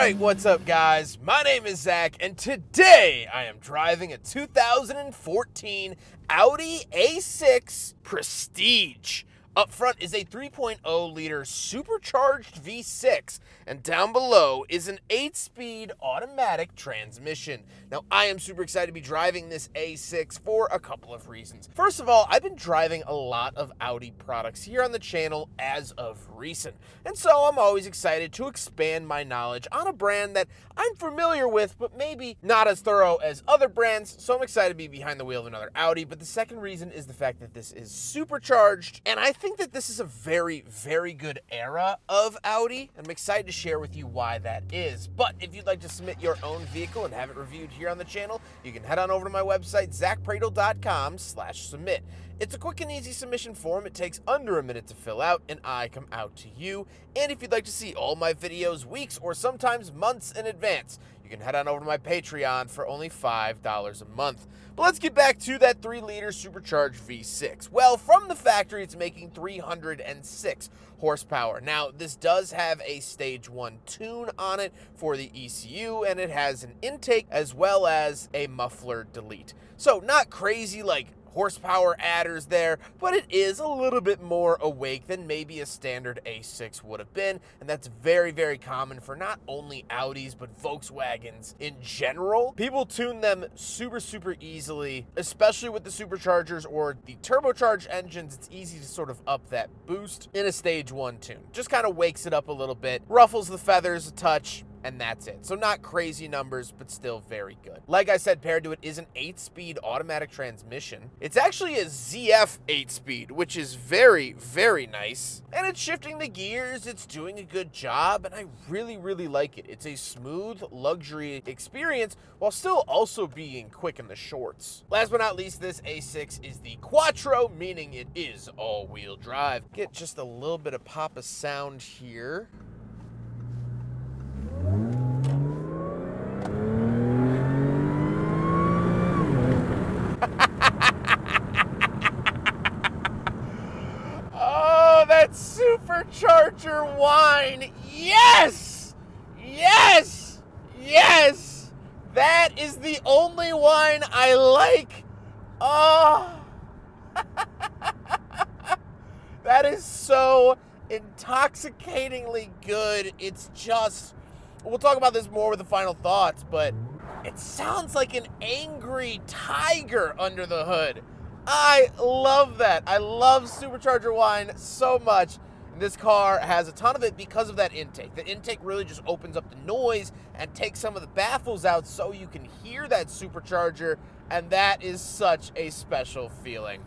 Alright, what's up guys? My name is Zack, and today I am driving a 2014 Audi A6 Prestige. Up front is a 3.0-liter supercharged V6, and down below is an 8-speed automatic transmission. Now, I am super excited to be driving this A6 for a couple of reasons. First of all, I've been driving a lot of Audi products here on the channel as of recent, and so I'm always excited to expand my knowledge on a brand that I'm familiar with, but maybe not as thorough as other brands, so I'm excited to be behind the wheel of another Audi. But the second reason is the fact that this is supercharged, and I think that this is a very, very good era of Audi, and I'm excited to share with you why that is. But if you'd like to submit your own vehicle and have it reviewed here on the channel, you can head on over to my website, zackpradel.com/submit. It's a quick and easy submission form. It takes under a minute to fill out, and I come out to you. And if you'd like to see all my videos weeks or sometimes months in advance, you can head on over to my Patreon for only $5 a month. But let's get back to that 3-liter supercharged V6. Well, from the factory, it's making 306 horsepower. Now, this does have a Stage 1 tune on it for the ECU, and it has an intake as well as a muffler delete. So, not crazy like horsepower adders there, but it is a little bit more awake than maybe a standard A6 would have been, and that's very, very common for not only Audis, but Volkswagens in general. People tune them super, super easily, especially with the superchargers or the turbocharged engines. It's easy to sort of up that boost in a Stage 1 tune. Just kind of wakes it up a little bit, ruffles the feathers a touch, and that's it. So not crazy numbers, but still very good. Like I said, paired to it is an 8-speed automatic transmission. It's actually a ZF 8-speed, which is very, very nice. And it's shifting the gears, it's doing a good job, and I really, really like it. It's a smooth luxury experience while still also being quick in the shorts. Last but not least, this A6 is the Quattro, meaning it is all-wheel drive. Get just a little bit of pop of sound here. Supercharger whine. Yes! Yes! Yes! That is the only whine I like. Oh. That is so intoxicatingly good. It's just, we'll talk about this more with the final thoughts, but it sounds like an angry tiger under the hood. I love that. I love supercharger whine so much. This car has a ton of it because of that intake. The intake really just opens up the noise and takes some of the baffles out so you can hear that supercharger, and that is such a special feeling.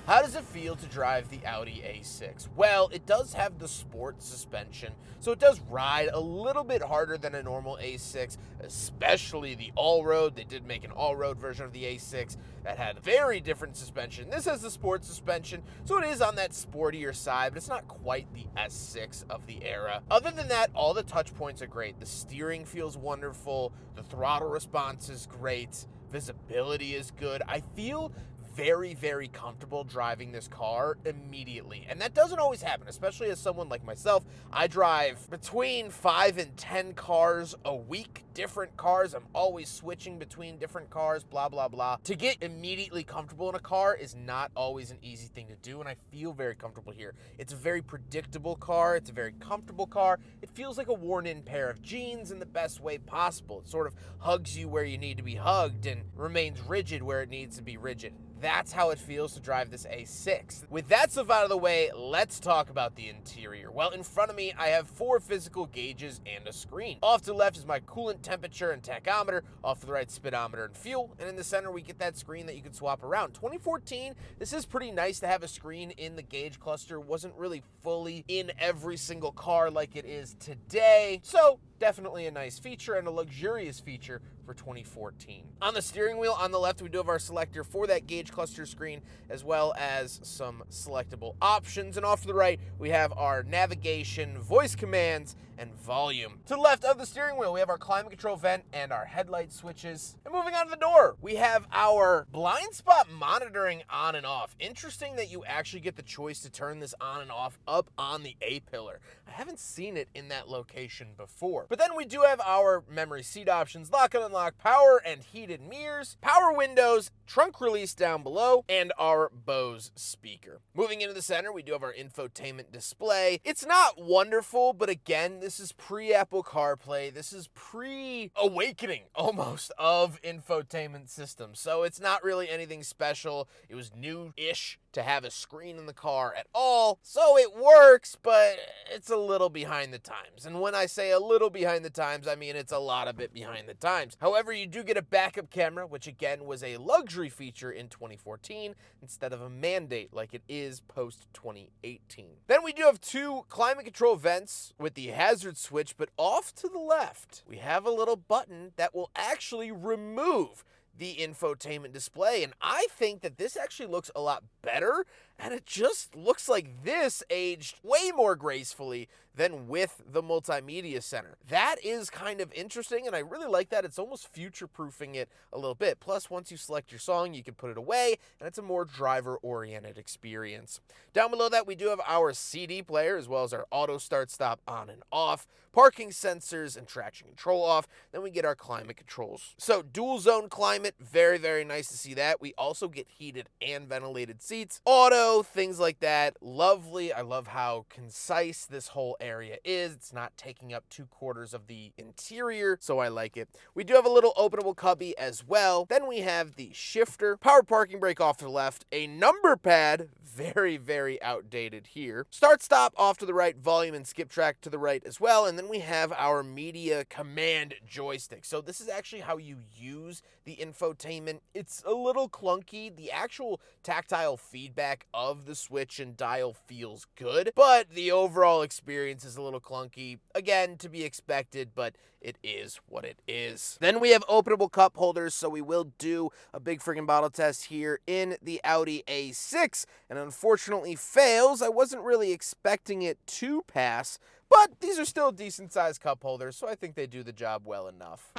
How does it feel to drive the Audi A6? Well, it does have the sport suspension, so it does ride a little bit harder than a normal A6, especially the all-road. They did make an all-road version of the A6 that had very different suspension. This has the sport suspension, so it is on that sportier side, but it's not quite the S6 of the era. Other than that, all the touch points are great. The steering feels wonderful. The throttle response is great. Visibility is good. I feel very, very comfortable driving this car immediately. And that doesn't always happen, especially as someone like myself. I drive between 5 and 10 cars a week, different cars. I'm always switching between different cars, blah, blah, blah. To get immediately comfortable in a car is not always an easy thing to do, and I feel very comfortable here. It's a very predictable car. It's a very comfortable car. It feels like a worn-in pair of jeans in the best way possible. It sort of hugs you where you need to be hugged and remains rigid where it needs to be rigid. That's how it feels to drive this A6. With that stuff out of the way, let's talk about the interior. Well, in front of me, I have 4 physical gauges and a screen. Off to the left is my coolant temperature and tachometer, off to the right, speedometer and fuel, and in the center, we get that screen that you can swap around. 2014, this is pretty nice to have a screen in the gauge cluster. Wasn't really fully in every single car like it is today, so definitely a nice feature and a luxurious feature for 2014. On the steering wheel on the left, we do have our selector for that gauge cluster screen, as well as some selectable options. And off to the right, we have our navigation, voice commands, and volume. To the left of the steering wheel, we have our climate control vent and our headlight switches. And moving on to the door, we have our blind spot monitoring on and off. Interesting that you actually get the choice to turn this on and off up on the A-pillar. I haven't seen it in that location before. But then we do have our memory seat options, lock and unlock, power and heated mirrors, power windows, trunk release down below, and our Bose speaker. Moving into the center, we do have our infotainment display. It's not wonderful, but again, this is pre-Apple CarPlay. This is pre-awakening almost of infotainment systems. So it's not really anything special. It was new-ish to have a screen in the car at all. So it works, but it's a little behind the times. And when I say a little behind the times, I mean it's a lot of it behind the times. However, you do get a backup camera, which again was a luxury feature in 2014 instead of a mandate like it is post 2018. Then we do have two climate control vents with the hazard switch, but off to the left, we have a little button that will actually remove the infotainment display, and I think that this actually looks a lot better, and it just looks like this aged way more gracefully than with the multimedia center. That is kind of interesting, and I really like that. It's almost future-proofing it a little bit. Plus, once you select your song, you can put it away, and it's a more driver-oriented experience. Down below that, we do have our CD player, as well as our auto start-stop on and off, parking sensors, and traction control off. Then we get our climate controls. So, dual-zone climate, very, very nice to see that. We also get heated and ventilated seats. Auto, things like that, lovely. I love how concise this whole area is. It's not taking up 2/4 of the interior, so I like it. We do have a little openable cubby as well. Then we have the shifter, power parking brake off to the left, a number pad, very, very outdated here. Start stop off to the right, volume and skip track to the right as well, and then we have our media command joystick. So this is actually how you use the infotainment. It's a little clunky. The actual tactile feedback of the switch and dial feels good, but the overall experience is a little clunky. Again, to be expected, but it is what it is. Then we have openable cup holders, so we will do a big freaking bottle test here in the Audi A6, and unfortunately fails. I wasn't really expecting it to pass, but these are still decent-sized cup holders, so I think they do the job well enough.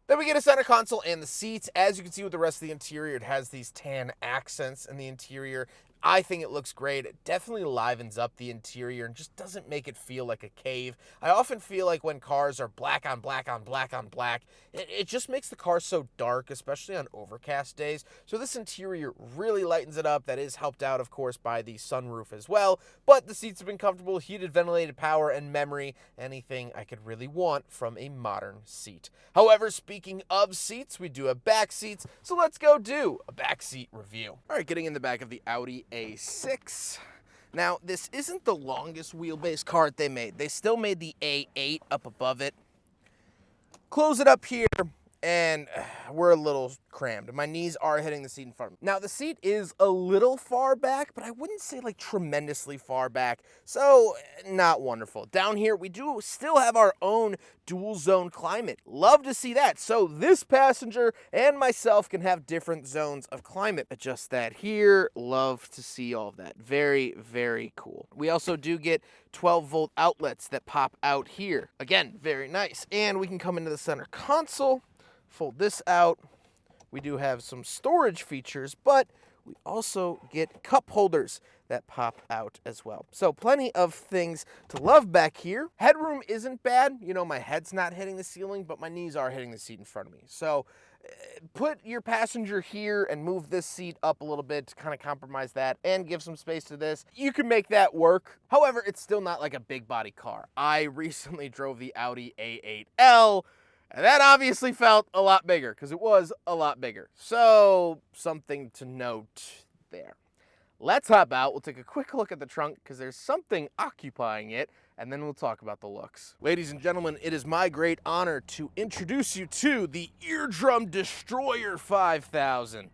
Then we get a center console and the seats. As you can see with the rest of the interior, it has these tan accents in the interior. I think it looks great. It definitely livens up the interior and just doesn't make it feel like a cave. I often feel like when cars are black on black on black on black, it just makes the car so dark, especially on overcast days. So this interior really lightens it up. That is helped out, of course, by the sunroof as well. But the seats have been comfortable, heated, ventilated, power, and memory. Anything I could really want from a modern seat. However, speaking of seats, we do have back seats. So let's go do a back seat review. All right, getting in the back of the Audi A6. Now, this isn't the longest wheelbase car they made. They still made the A8 up above it. Close it up here, and we're a little crammed. My knees are hitting the seat in front of me. Now, the seat is a little far back, but I wouldn't say like tremendously far back, so not wonderful. Down here, we do still have our own dual zone climate. Love to see that. So this passenger and myself can have different zones of climate. Adjust that here. Love to see all of that. Very, very cool. We also do get 12-volt outlets that pop out here. Again, very nice. And we can come into the center console, fold this out. We do have some storage features, but we also get cup holders that pop out as well. So plenty of things to love back here. Headroom isn't bad. You know, my head's not hitting the ceiling, but my knees are hitting the seat in front of me. So put your passenger here and move this seat up a little bit to kind of compromise that and give some space to this. You can make that work. However, it's still not like a big body car. I recently drove the Audi A8L, and that obviously felt a lot bigger because it was a lot bigger. So something to note there. Let's hop out. We'll take a quick look at the trunk because there's something occupying it, and then we'll talk about the looks. Ladies and gentlemen, it is my great honor to introduce you to the Eardrum Destroyer 5000.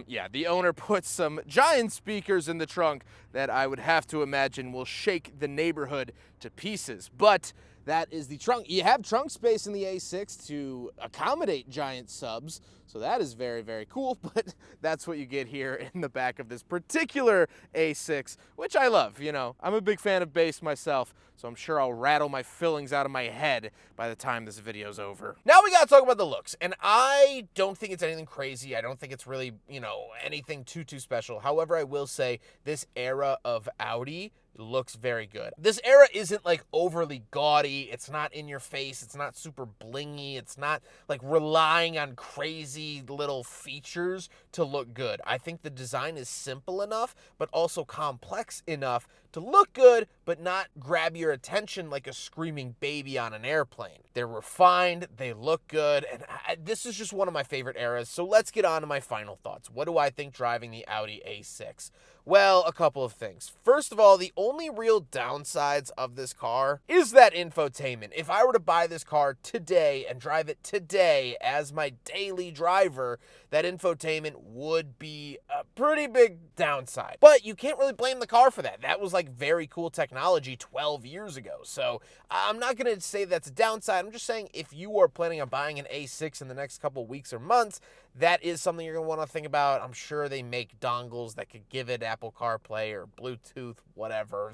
Yeah, the owner put some giant speakers in the trunk that I would have to imagine will shake the neighborhood to pieces. But that is the trunk. You have trunk space in the A6 to accommodate giant subs, so that is very, very cool, but that's what you get here in the back of this particular A6, which I love. You know, I'm a big fan of bass myself, so I'm sure I'll rattle my fillings out of my head by the time this video's over. Now we gotta talk about the looks, and I don't think it's anything crazy. I don't think it's really, you know, anything too special. However, I will say this era of Audi looks very good. This era isn't like overly gaudy. It's not in your face. It's not super blingy. It's not like relying on crazy little features to look good. I think the design is simple enough, but also complex enough to look good, but not grab your attention like a screaming baby on an airplane. They're refined, they look good, and this is just one of my favorite eras. So let's get on to my final thoughts. What do I think driving the Audi A6? Well, a couple of things. First of all, the only real downsides of this car is that infotainment. If I were to buy this car today and drive it today as my daily driver, that infotainment would be a pretty big downside. But you can't really blame the car for that. That was like very cool technology 12 years ago. So I'm not going to say that's a downside. I'm just saying if you are planning on buying an A6 in the next couple weeks or months, that is something you're going to want to think about. I'm sure they make dongles that could give it Apple CarPlay or Bluetooth, whatever.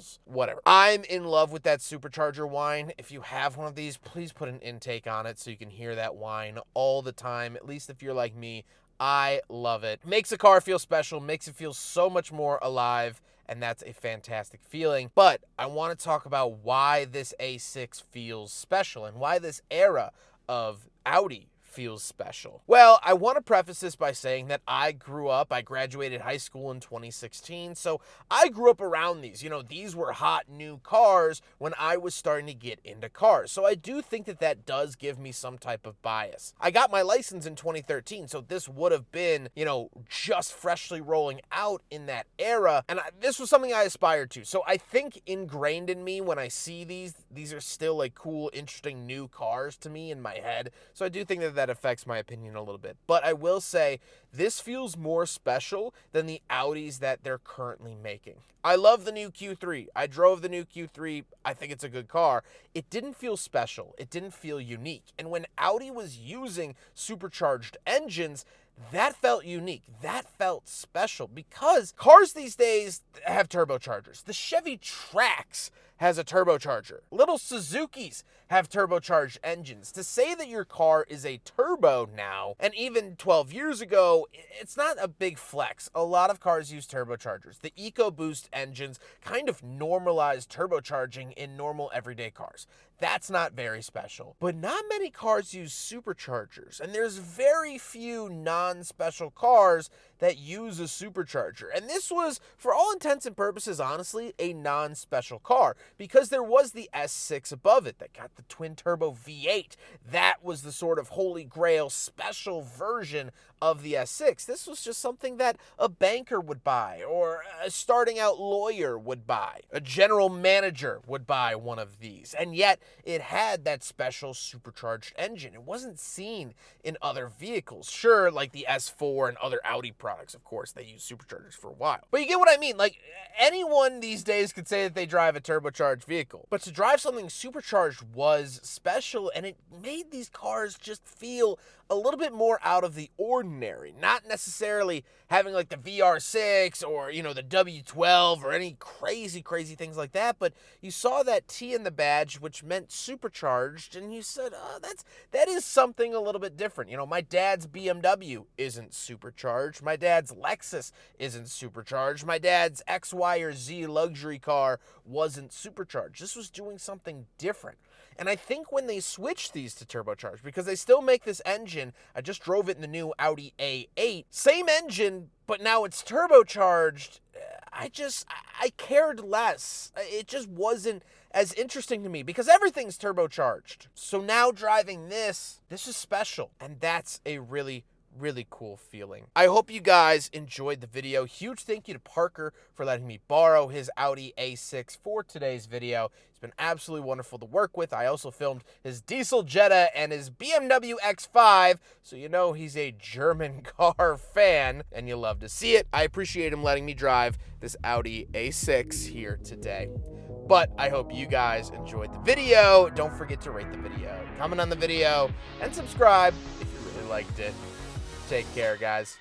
I'm in love with that supercharger whine. If you have one of these, please put an intake on it so you can hear that whine all the time, at least if you're like me. I love it. Makes a car feel special, makes it feel so much more alive, and that's a fantastic feeling. But I want to talk about why this A6 feels special and why this era of Audi feels special. Well, I want to preface this by saying that I graduated high school in 2016, so I grew up around these. You know, these were hot new cars when I was starting to get into cars. So I do think that that does give me some type of bias. I got my license in 2013, so this would have been, you know, just freshly rolling out in that era, and this was something I aspired to. So I think ingrained in me when I see these are still like cool, interesting new cars to me in my head. So I do think that affects my opinion a little bit. But I will say this feels more special than the Audis that they're currently making. I love the new Q3. I drove the new Q3. I think it's a good car. It didn't feel special. It didn't feel unique. And when Audi was using supercharged engines, that felt unique. That felt special because cars these days have turbochargers. The Chevy Trax has a turbocharger. Little Suzukis have turbocharged engines. To say that your car is a turbo now, and even 12 years ago, it's not a big flex. A lot of cars use turbochargers. The EcoBoost engines kind of normalized turbocharging in normal everyday cars. That's not very special. But not many cars use superchargers, and there's very few non-special cars that use a supercharger. And this was, for all intents and purposes, honestly, a non-special car because there was the S6 above it that got the twin-turbo V8. That was the sort of holy grail special version of the S6. This was just something that a banker would buy, or a starting out lawyer would buy. A general manager would buy one of these. And yet, it had that special supercharged engine. It wasn't seen in other vehicles. Sure, like the S4 and other Audi products, of course, they use superchargers for a while. But you get what I mean. Like, anyone these days could say that they drive a turbocharged vehicle. But to drive something supercharged was special, and it made these cars just feel a little bit more out of the ordinary. Not necessarily having like the VR6 or, you know, the W12 or any crazy things like that, but you saw that T in the badge, which meant supercharged, and you said, oh, that is something a little bit different. You know, my dad's BMW isn't supercharged. My dad's Lexus isn't supercharged. My dad's X, Y, or Z luxury car wasn't supercharged. This was doing something different. And I think when they switched these to turbocharged, because they still make this engine, I just drove it in the new Audi A8, same engine, but now it's turbocharged, I cared less. It just wasn't as interesting to me because everything's turbocharged. So now driving this is special, and that's a really cool feeling. I hope you guys enjoyed the video. Huge thank you to Parker for letting me borrow his Audi A6 for today's video. It's been absolutely wonderful to work with. I also filmed his diesel Jetta and his BMW X5, so you know he's a German car fan, and you'll love to see it. I appreciate him letting me drive this Audi A6 here today. But I hope you guys enjoyed the video. Don't forget to rate the video, comment on the video, and subscribe if you really liked it. Take care, guys.